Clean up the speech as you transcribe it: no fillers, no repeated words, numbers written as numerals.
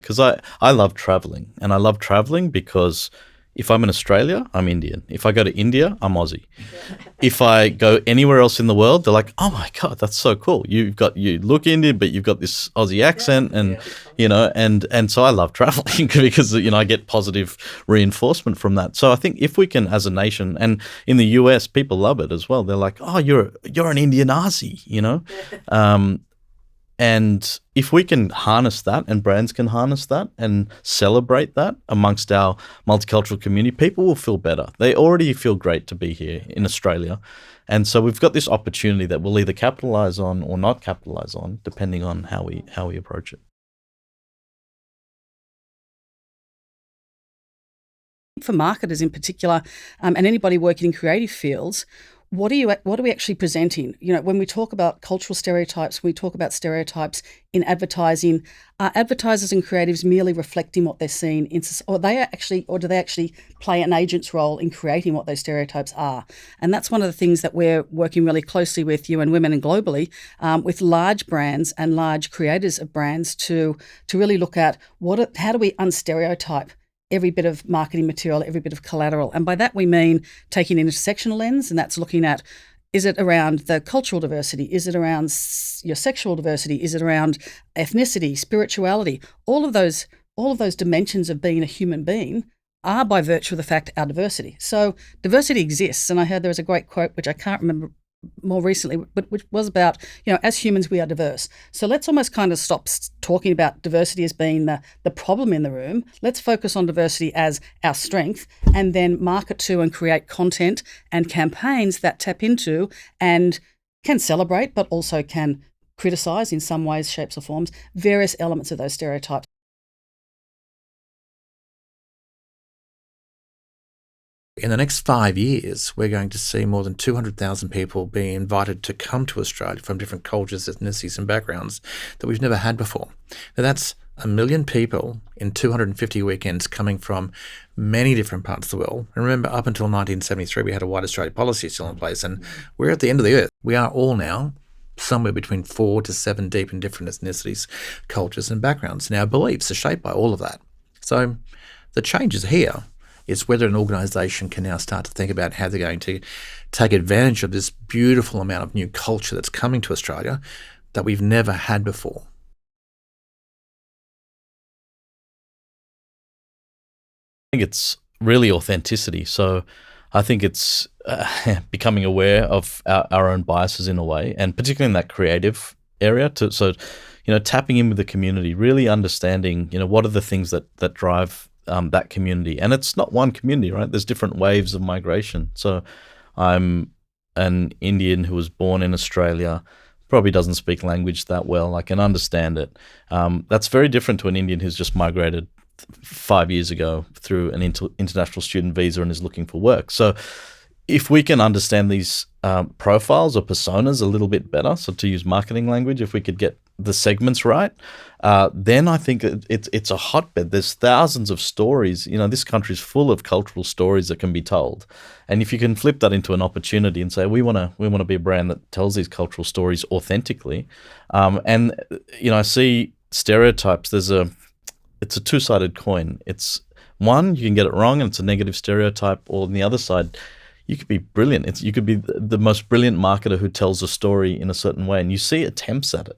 Because I love traveling, and I love traveling because if I'm in Australia, I'm Indian. If I go to India, I'm Aussie. If I go anywhere else in the world, they're like, "Oh my God, that's so cool. You look Indian, but you've got this Aussie accent," and and so I love traveling because I get positive reinforcement from that. So I think if we can, as a nation, and in the US, people love it as well. They're like, "Oh, you're an Indian Aussie," And if we can harness that, and brands can harness that and celebrate that amongst our multicultural community, people will feel better. They already feel great to be here in Australia. And so we've got this opportunity that we'll either capitalize on or not capitalize on, depending on how we approach it. For marketers in particular, and anybody working in creative fields, what are we actually presenting? When we talk about cultural stereotypes, we talk about stereotypes in advertising. Are advertisers and creatives merely reflecting what they're seeing or do they actually play an agent's role in creating what those stereotypes are? And that's one of the things that we're working really closely with UN Women and globally, with large brands and large creators of brands to really look at how do we unstereotype every bit of marketing material, every bit of collateral. And by that we mean taking an intersectional lens, and that's looking at, is it around the cultural diversity? Is it around your sexual diversity? Is it around ethnicity, spirituality? All of those dimensions of being a human being are by virtue of the fact our diversity. So diversity exists. And I heard there was a great quote, which I can't remember more recently, but which was about, as humans, we are diverse. So let's almost kind of stop talking about diversity as being the problem in the room. Let's focus on diversity as our strength, and then market to and create content and campaigns that tap into and can celebrate, but also can criticize in some ways, shapes or forms, various elements of those stereotypes. In the next 5 years, we're going to see more than 200,000 people being invited to come to Australia from different cultures, ethnicities and backgrounds that we've never had before. Now, that's 1 million people in 250 weekends coming from many different parts of the world. And remember, up until 1973, we had a white Australia policy still in place, and we're at the end of the earth. We are all now somewhere between 4 to 7 deep in different ethnicities, cultures and backgrounds. And our beliefs are shaped by all of that. So the changes here is whether an organisation can now start to think about how they're going to take advantage of this beautiful amount of new culture that's coming to Australia that we've never had before. I think it's really authenticity. So I think it's becoming aware of our own biases in a way, and particularly in that creative area. Tapping in with the community, really understanding, what are the things that drive that community. And it's not one community, right? There's different waves of migration. So I'm an Indian who was born in Australia, probably doesn't speak language that well. I can understand it. That's very different to an Indian who's just migrated 5 years ago through an international student visa and is looking for work. So if we can understand these profiles or personas a little bit better, so to use marketing language, if we could get the segments right, then I think it's a hotbed. There's thousands of stories. This country's full of cultural stories that can be told. And if you can flip that into an opportunity and say, we want to be a brand that tells these cultural stories authentically. And I see stereotypes. It's a two-sided coin. It's one, you can get it wrong and it's a negative stereotype, or on the other side, you could be brilliant. You could be the most brilliant marketer who tells a story in a certain way, and you see attempts at it.